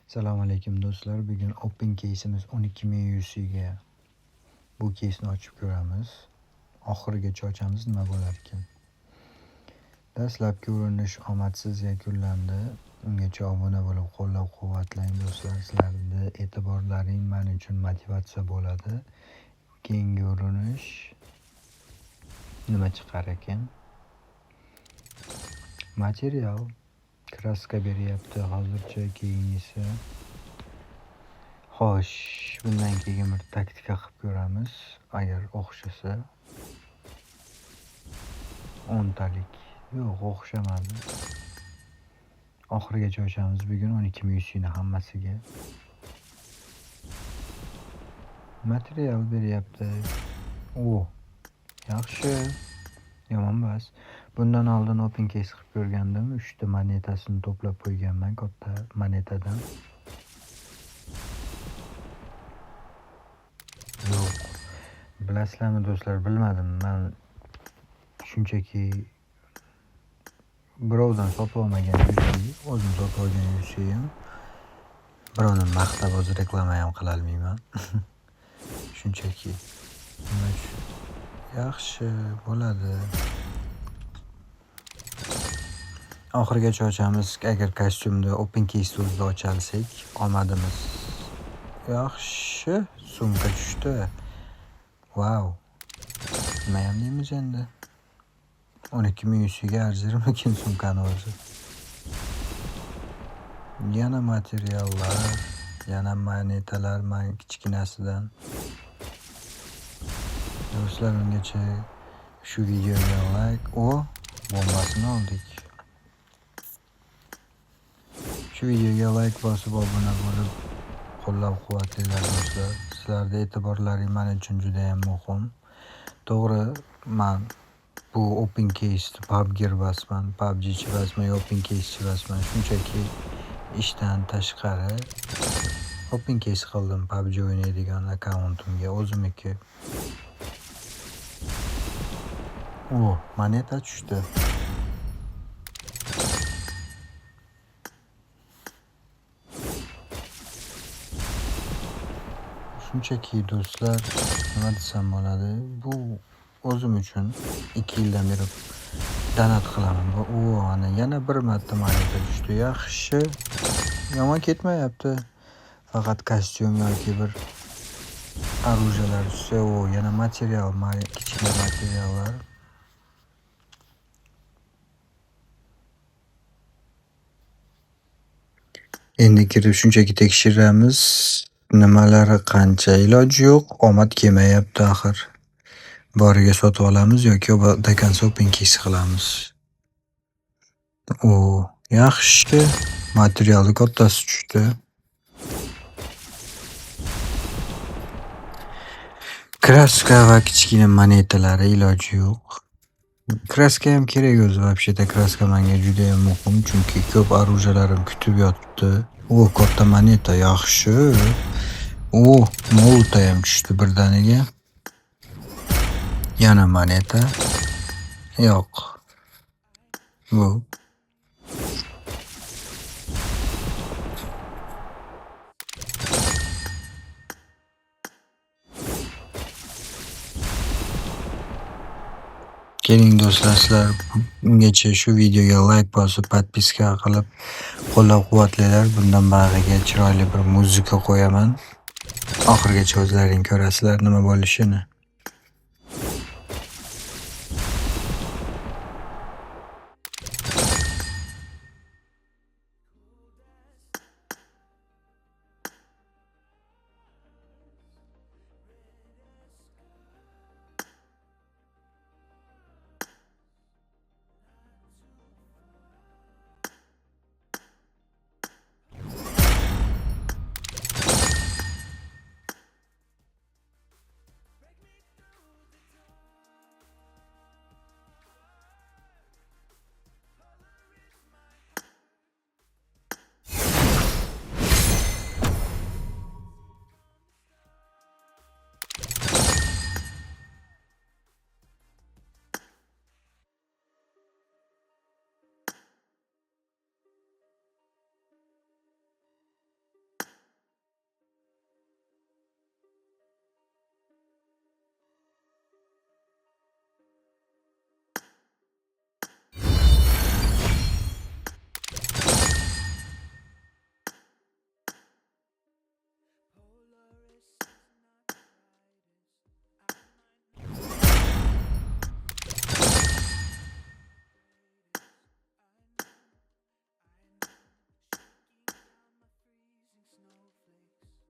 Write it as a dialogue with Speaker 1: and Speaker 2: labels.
Speaker 1: Assalomu alaykum do'stlar. Bugun open case'imiz 12.000 UC ga. Bu case'ni ochib ko'ramiz. Oxirigacha ochamiz, nima bo'lar ekan. Dastlabki urinish omadsiz yakunlandi. Ungacha obuna bo'lib qo'llab-quvvatlang do'stlar. Sizlarning e'tiborlaring men uchun motivatsiya bo'ladi. Keyingi urinish nima chiqar ekan? Material kraska beryapti hozircha. Keyingisi xo'sh, bundan keyin bir taktika qilib ko'ramiz. Agar o'xshasa 10 talik. Yo'q, o'xshamadi. Oxirigacha ochamiz bugun 12.000 UC ni hammasiga. Material beryapti. Yaxshi. Yomon emas. Bundan oldin open case qilib ko'rgandim. 3 ta monetasini to'plab qo'yganman katta monetadan. Yo'q. Bilasizlarmi do'stlar, bilmadim. Men shunchaki birovdan sotib olmagan UC, o'zim sotib olgan UC'yim. Birovni maqtab o'z reklama ham qila olmayman. Shunchaki. Yaxshi bo'ladi. Oxirigacha ochamiz. Agar kostyumni open case o'zida ochalsak, omadimiz yaxshi. Sumka tushdi. Wow. Nima ham deymiz endi? 12.000 UC ga arzirmikin sumkani o'zi? Yana materiallar, yana monetalar, kichkinasidan. Do'stlar, ungacha shu videoga like, bombasini oldik. Shu videoga like bosib obuna bo'lib qo'llab-quvvatlanglar do'stlar. Sizlarning e'tiborlaring men uchun juda ham muhim. To'g'ri, men bu open case PUBG emasman, PUBG emasman, open case emasman. Shunchaki ishdan tashqari open case qildim PUBG o'ynaydigan akkauntimga o'zimniki. Moneta tushdi. Shunchaki do'stlar, nima desam bo'ladi? Bu o'zim uchun 2 yildan beri donat qilaman. Ana yana bir marta moneta tushdi. Yaxshi. Yomon ketmayapti. Faqat kostyum yoki bir orujalar tushsa, yana material, kichkina materiallar. Endi kirib shunchaki tekshiramiz. Nimalari qancha, iloji yo'q. Omad kelmayapti axir. Boriga sotib olamiz yoki dakansa open case qilamiz. Yaxshi. Materialni kattasi tushdi. Kraska va kichkina monetalari iloji yo'q. Kraska ham kerak o'zi. Вообще-то kraska menga juda ham muhim, chunki ko'p orujalarim kutib yotibdi. Katta moneta, yaxshi. Molta ham tushdi birdaniga. Yana moneta. Yo'q. Bu keling do'stlar, sizlar ungacha shu videoga like bosib, podpiska qilib qo'llab-quvvatlanglar. Bundan bag'iga chiroyli bir muzika qo'yaman. Oxirigacha o'zlaring ko'rasizlar nima bo'lishini.